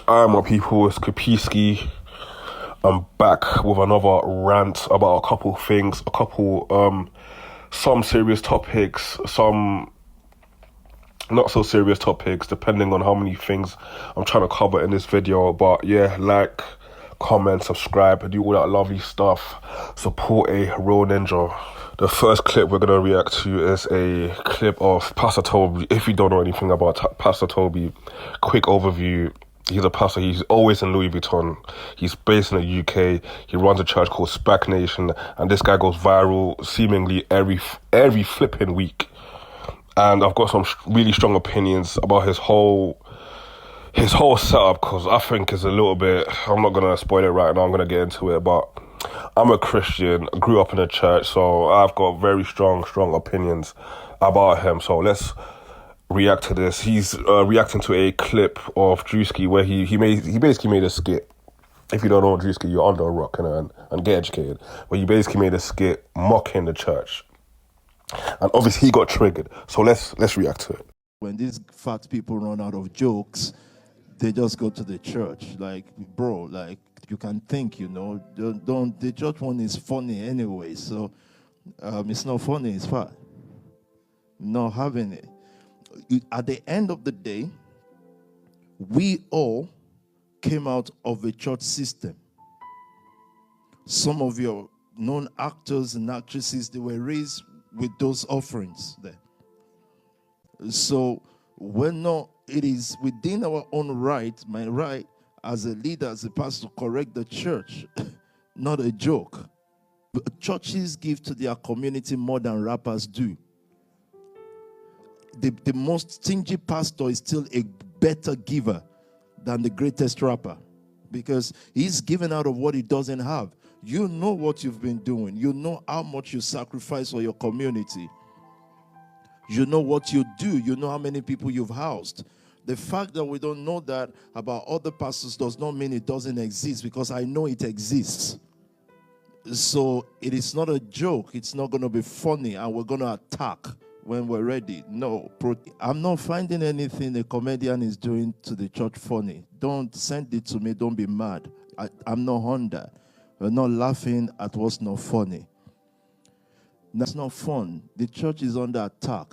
Alright, my people, it's Qpskii. I'm back with another rant about a couple things, some serious topics, some not so serious topics, depending on how many things I'm trying to cover in this video. But yeah, like, comment, subscribe, and do all that lovely stuff. Support a real ninja. The first clip we're going to react to is a clip of Pastor Tobi. If you don't know anything about Pastor Tobi, quick overview. He's a pastor. He's always in Louis Vuitton. He's based in the UK. He runs a church called Qpskii Nation, and this guy goes viral seemingly every flipping week. And I've got some really strong opinions about his whole setup, because I think it's a little bit. I'm not gonna spoil it right now. I'm gonna get into it, but I'm a Christian. I grew up in a church, so I've got very strong opinions about him. So let's react to this. He's reacting to a clip of Druskis where he basically made a skit. If you don't know Druskis, you're under a rock, and get educated. Where he basically made a skit mocking the church, and obviously he got triggered. So let's react to it. When these fat people run out of jokes, they just go to the church. Like, bro, like, you can think, don't the church one is funny anyway, so it's not funny, it's fat. Not having it. At the end of the day, we all came out of a church system. Some of your known actors and actresses, they were raised with those offerings there. So it is within our own right, my right as a leader, as a pastor, to correct the church, not a joke. But churches give to their community more than rappers do. The most stingy pastor is still a better giver than the greatest rapper, because he's giving out of what he doesn't have. You know what you've been doing. You know how much you sacrifice for your community. You know what you do. You know how many people you've housed. The fact that we don't know that about other pastors does not mean it doesn't exist, because I know it exists. So it is not a joke. It's not going to be funny and we're going to attack when we're ready. No, I'm not finding anything a comedian is doing to the church funny. Don't send it to me. Don't be mad. I'm not on that. We're not laughing at what's not funny. That's not fun. The church is under attack.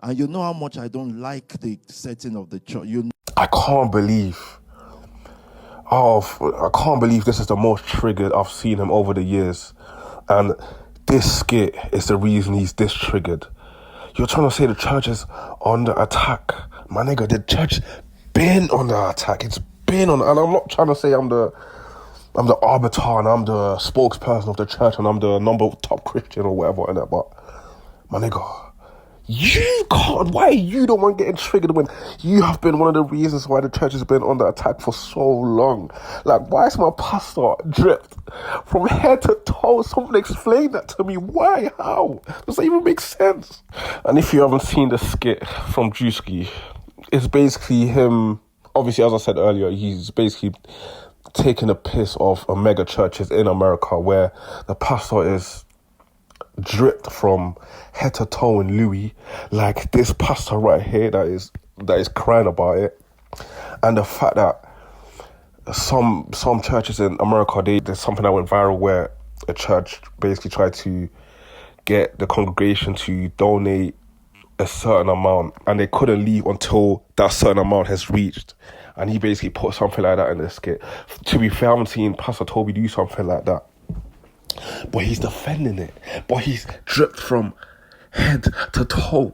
And you know how much I don't like the setting of the church. I can't believe this is the most triggered I've seen him over the years. And this skit is the reason he's this triggered. You're trying to say the church is under attack. My nigga, the church been under attack. It's been on, and I'm not trying to say I'm the arbiter and I'm the spokesperson of the church and I'm the top Christian or whatever in it, but my nigga, you can't. Why are you the one getting triggered when you have been one of the reasons why the church has been under attack for so long? Like, why is my pastor dripped from head to toe? Someone explain that to me. Why? How? Does that even make sense? And if you haven't seen the skit from Qpskii, it's basically him. Obviously, as I said earlier, he's basically taking a piss off a mega churches in America where the pastor is dripped from head to toe in Louis, like this pastor right here that is crying about it. And the fact that some churches in America, there's something that went viral where a church basically tried to get the congregation to donate a certain amount, and they couldn't leave until that certain amount has reached. And he basically put something like that in the skit. To be fair, I haven't seen Pastor Tobi do something like that, but he's defending it. But he's dripped from head to toe.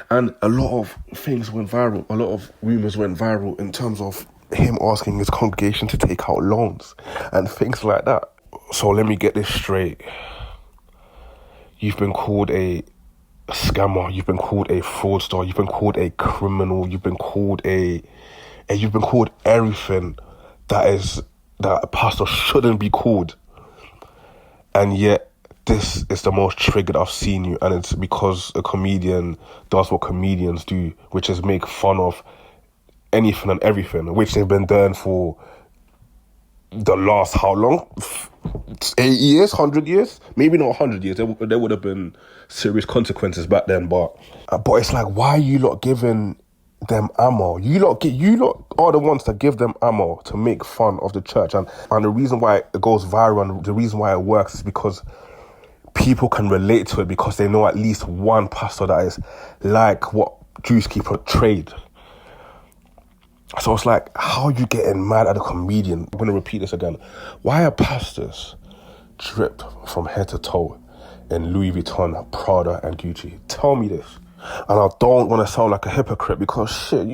And a lot of things went viral. A lot of rumors went viral in terms of him asking his congregation to take out loans and things like that. So let me get this straight. You've been called a scammer. You've been called a fraudster. You've been called a criminal. You've been called everything that a pastor shouldn't be called. And yet, this is the most triggered I've seen you. And it's because a comedian does what comedians do, which is make fun of anything and everything, which they've been doing for the last, how long? 8 years, 100 years? Maybe not 100 years. There would have been serious consequences back then. But it's like, why are you not giving them ammo. You lot are the ones that give them ammo to make fun of the church. And the reason why it goes viral and the reason why it works is because people can relate to it, because they know at least one pastor that is like what Qpskii portrayed. So it's like, how are you getting mad at a comedian? I'm going to repeat this again. Why are pastors dripped from head to toe in Louis Vuitton, Prada and Gucci? Tell me this. And I don't want to sound like a hypocrite, because shit,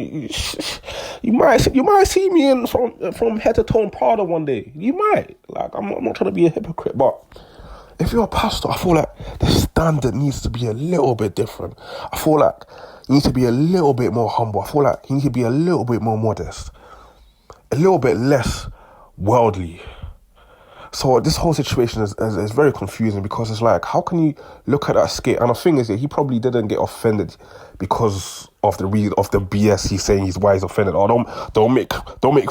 you might see me in from head to toe in Prada one day. You might. Like, I'm not trying to be a hypocrite, but if you're a pastor, I feel like the standard needs to be a little bit different. I feel like you need to be a little bit more humble. I feel like you need to be a little bit more modest, a little bit less worldly. So this whole situation is very confusing, because it's like, how can you look at that skit? And the thing is that he probably didn't get offended because of the BS he's saying why he's offended. Oh, don't make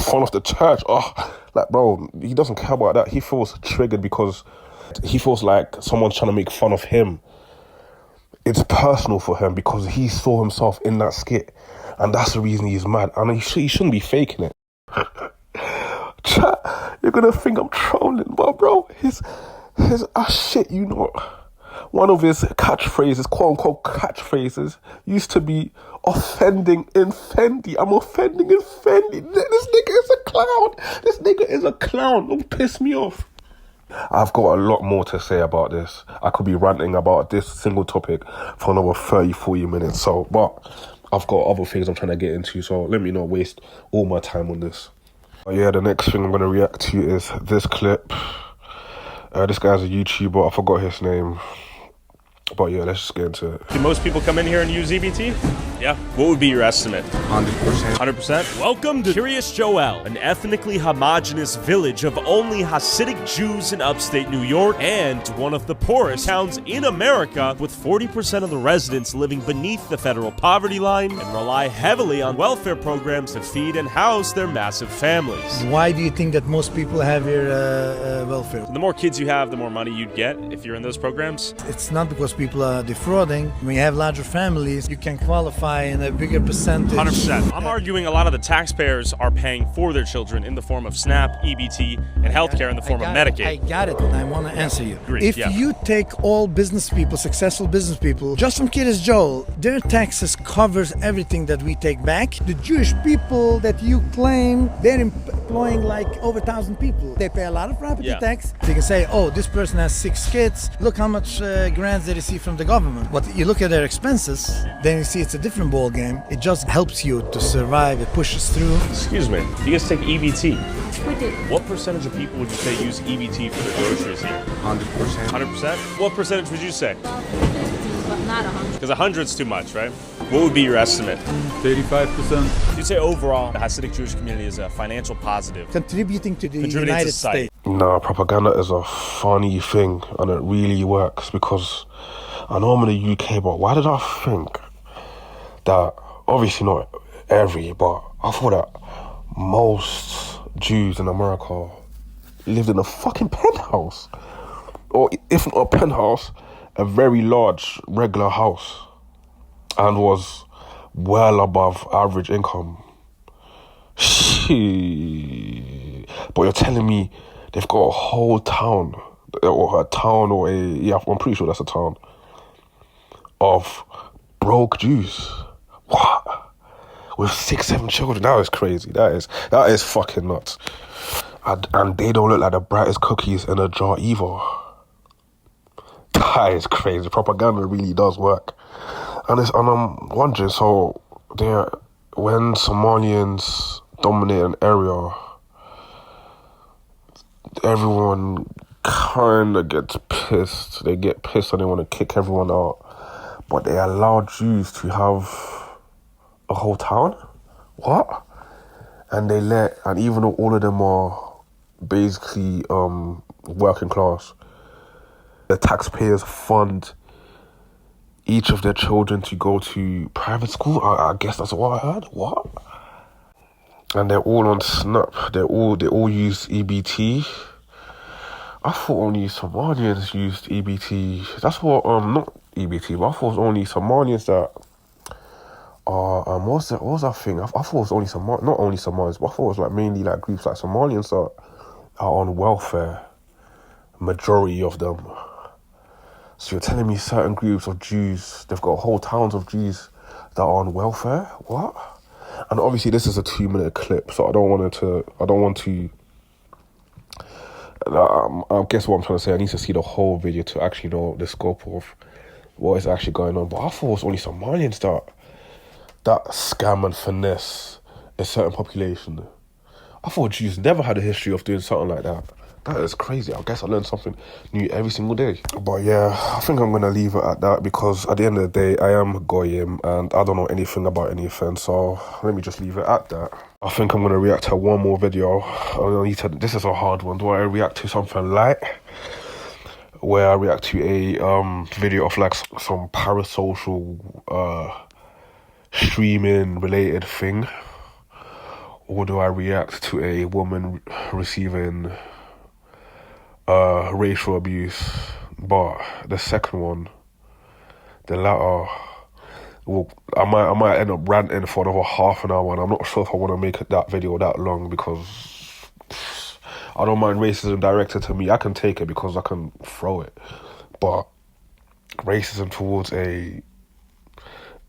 fun of the church. Oh, like, bro, he doesn't care about that. He feels triggered because he feels like someone's trying to make fun of him. It's personal for him because he saw himself in that skit, and that's the reason he's mad. And he shouldn't be faking it. Chat, you're gonna think I'm trolling, but bro, his shit, you know, one of his catchphrases, quote unquote catchphrases, used to be offending in Fendi. I'm offending in Fendi. This nigga is a clown. This nigga is a clown. Don't piss me off. I've got a lot more to say about this. I could be ranting about this single topic for another 30, 40 minutes. So, but I've got other things I'm trying to get into, so let me not waste all my time on this. But yeah, the next thing I'm going to react to is this clip. This guy's a YouTuber. I forgot his name. But yeah, let's just get into it. Do most people come in here and use EBT? Yeah. What would be your estimate? 100%. 100%? Welcome to Curious Joel, an ethnically homogenous village of only Hasidic Jews in upstate New York, and one of the poorest towns in America, with 40% of the residents living beneath the federal poverty line and rely heavily on welfare programs to feed and house their massive families. Why do you think that most people have your welfare? The more kids you have, the more money you'd get if you're in those programs. It's not because people are defrauding. When you have larger families, you can qualify in a bigger percentage. 100%. I'm arguing a lot of the taxpayers are paying for their children in the form of SNAP, EBT, and healthcare in the form of Medicaid. I got it, and I want to answer you. Agreed, If yeah. you take all business people, successful business people, just from Curious Joel, their taxes covers everything that we take back. The Jewish people that you claim, they're employing like over 1,000 people. They pay a lot of property tax. They can say, oh, this person has 6 kids. Look how much grants they receive from the government. But you look at their expenses, then you see it's a different ball game. It just helps you to survive. It pushes through. Excuse me, you guys take EBT? We do. What percentage of people would you say use EBT for their groceries here? 100%. 100%? What percentage would you say? 50, but not 100. Because 100's too much, right? What would be your estimate? 35%. You'd say overall, the Hasidic Jewish community is a financial positive. Contributing to the Contributing to United society. States. Nah, propaganda is a funny thing, and it really works, because I know I'm in the UK, but why did I think that, obviously not every, but I thought that most Jews in America lived in a fucking penthouse, or if not a penthouse, a very large regular house, and was well above average income. Shit. But you're telling me they've got a whole town, or a town, or I'm pretty sure that's a town, of broke Jews. What? With 6, 7 children? That is crazy. That is fucking nuts. And they don't look like the brightest cookies in a jar either. That is crazy. Propaganda really does work. And I'm wondering, so when Somalians dominate an area, everyone kind of gets pissed. They get pissed and they want to kick everyone out. But they allow Jews to have a whole town? What? And even though all of them are basically working class, the taxpayers fund each of their children to go to private school. I guess that's what I heard. What? And they're all on Snap. They all use EBT. I thought only Somalians used EBT. That's what not EBT, but I thought it was only Somalians that What was that thing? I thought it was only not only Somalians, but I thought it was like mainly like groups like Somalians are on welfare. Majority of them. So you're telling me certain groups of Jews, they've got whole towns of Jews that are on welfare? What? And obviously this is a 2-minute clip, so I guess what I'm trying to say, I need to see the whole video to actually know the scope of what is actually going on. But I thought it was only Somalians that scam and finesse a certain population. I thought Jews never had a history of doing something like that. That is crazy. I guess I learn something new every single day. But yeah, I think I'm going to leave it at that because at the end of the day, I am Goyim and I don't know anything about anything. So let me just leave it at that. I think I'm going to react to one more video. This is a hard one. Do I react to something light? Where I react to a video of like some parasocial streaming related thing? Or do I react to a woman receiving racial abuse? But the second one, the latter, well, I might end up ranting for another half an hour, and I'm not sure if I want to make that video that long because I don't mind racism directed to me. I can take it because I can throw it, but racism towards a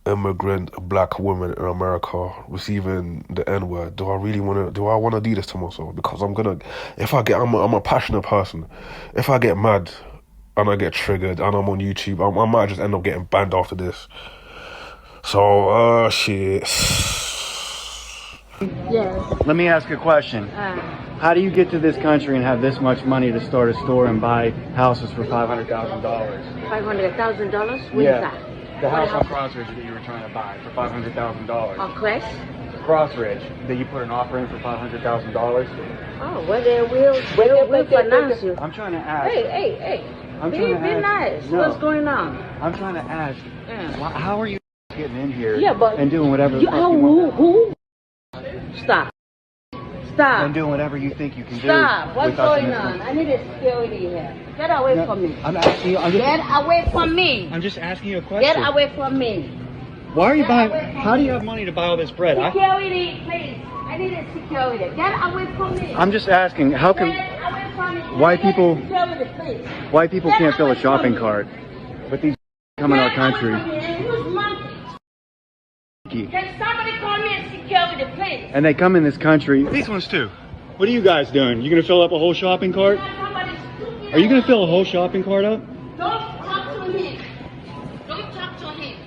immigrant black woman in America receiving the N-word, do I want to do this to myself? Because I'm a passionate person. If I get mad and I get triggered and I'm on YouTube, I might just end up getting banned after this. So shit. Yes. Let me ask a question. How do you get to this country and have this much money to start a store and buy houses for $500,000? $500,000? What is that? The house on Crossridge that you were trying to buy for $500,000. On Crest? Crossridge, that you put an offer in for $500,000. Oh, well, they will finance you. I'm trying to ask. Hey. Be nice. No. What's going on? I'm trying to ask. Yeah. How are you getting in here but and doing whatever the fuck you want? Who? Stop. And doing whatever you think you can do. Stop. What's with us in going this on? country. I need a security here. Get away from me. I'm asking you. Get away from me. I'm just asking you a question. Get away from me. Why are you buying? How do you have money to buy all this bread? Security, please. I need a security. Get away from me. I'm just asking. How come Get away from me. white people Security, please. white people can't fill a shopping cart, but these come in our country? Who's monkey? Can somebody call me a security, please? And they come in this country. These ones too. What are you guys doing? You gonna fill up a whole shopping cart? Are you gonna fill a whole shopping cart up? Don't talk to him. Don't talk to him.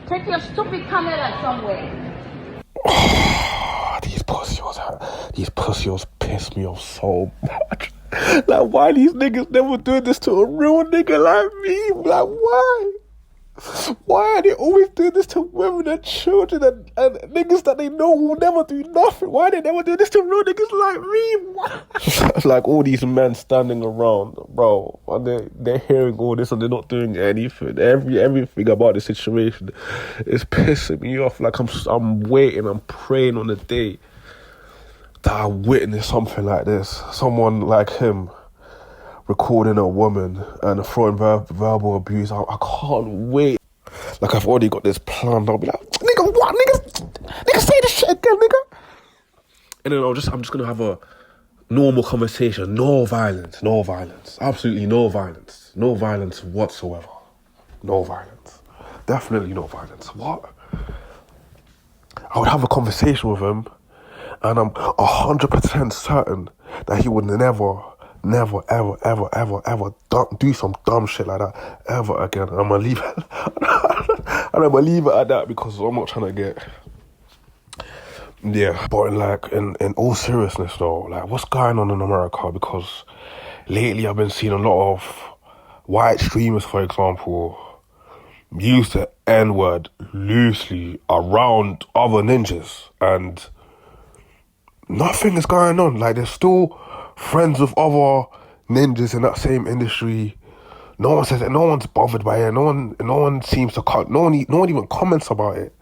Take your stupid camera somewhere. These pussies piss me off so much. Like, why these niggas never doing this to a real nigga like me? Like, why? Why are they always doing this to women and children and niggas that they know will never do nothing? Why they never do this to real niggas like me? Why? Like all these men standing around, bro, and they're hearing all this and they're not doing anything. Everything about the situation is pissing me off. Like I'm waiting, I'm praying on the day that I witness something like this. Someone like him recording a woman and throwing verbal abuse. I can't wait. Like, I've already got this planned. I'll be like, nigga, what? Nigga, say this shit again, nigga. And then I'm just gonna have a normal conversation. No violence. Absolutely no violence. No violence whatsoever. No violence. Definitely no violence. What? I would have a conversation with him and I'm 100% certain that he would never, ever do some dumb shit like that ever again. And I'm gonna leave it. And I'm gonna leave it at that because I'm not trying to get. Yeah, but in all seriousness though, like what's going on in America? Because lately I've been seeing a lot of white streamers, for example, use the N-word loosely around other ninjas, and nothing is going on. Like, they're still friends with other ninjas in that same industry. No one says it. No one's bothered by it. No one seems to. No one even comments about it.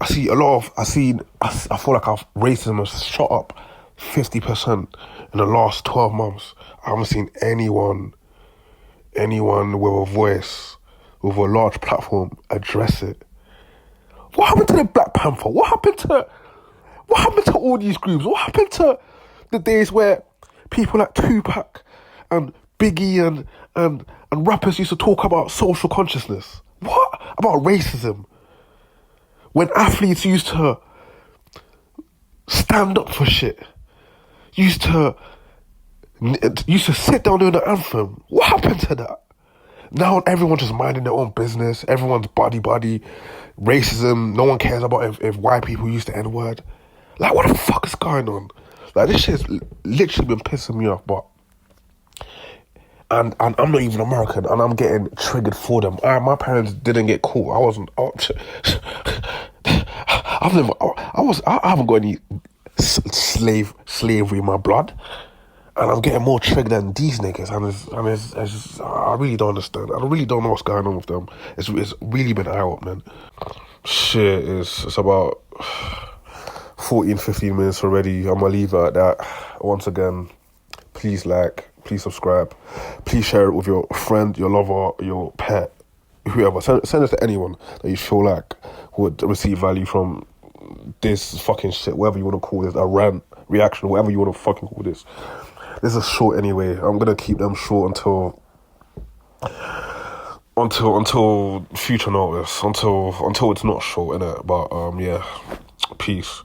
I feel like our racism has shot up 50% in the last 12 months. I haven't seen anyone with a voice with a large platform address it. What happened to the Black Panther? What happened to all these groups? What happened to the days where people like Tupac and Biggie and rappers used to talk about social consciousness? What about racism? When athletes used to stand up for shit, used to sit down during the anthem. What happened to that? Now everyone's just minding their own business. Everyone's body. Racism. No one cares about if white people use the N-word. Like, what the fuck is going on? Like, this shit's literally been pissing me off. But and I'm not even American, and I'm getting triggered for them. My parents didn't get caught. I wasn't. I haven't got any slavery in my blood, and I'm getting more triggered than these niggas. And it's just, I really don't understand. I really don't know what's going on with them. It's really been eye-opening. Shit, it's about 15 minutes already. I'm gonna leave it at that. Once again, please like, please subscribe, please share it with your friend, your lover, your pet, whoever. Send it to anyone that you feel like would receive value from this fucking shit, whatever you want to call this, a rant, reaction, whatever you want to fucking call this. This is short anyway. I'm gonna keep them short until future notice, until it's not short, innit? But yeah, peace.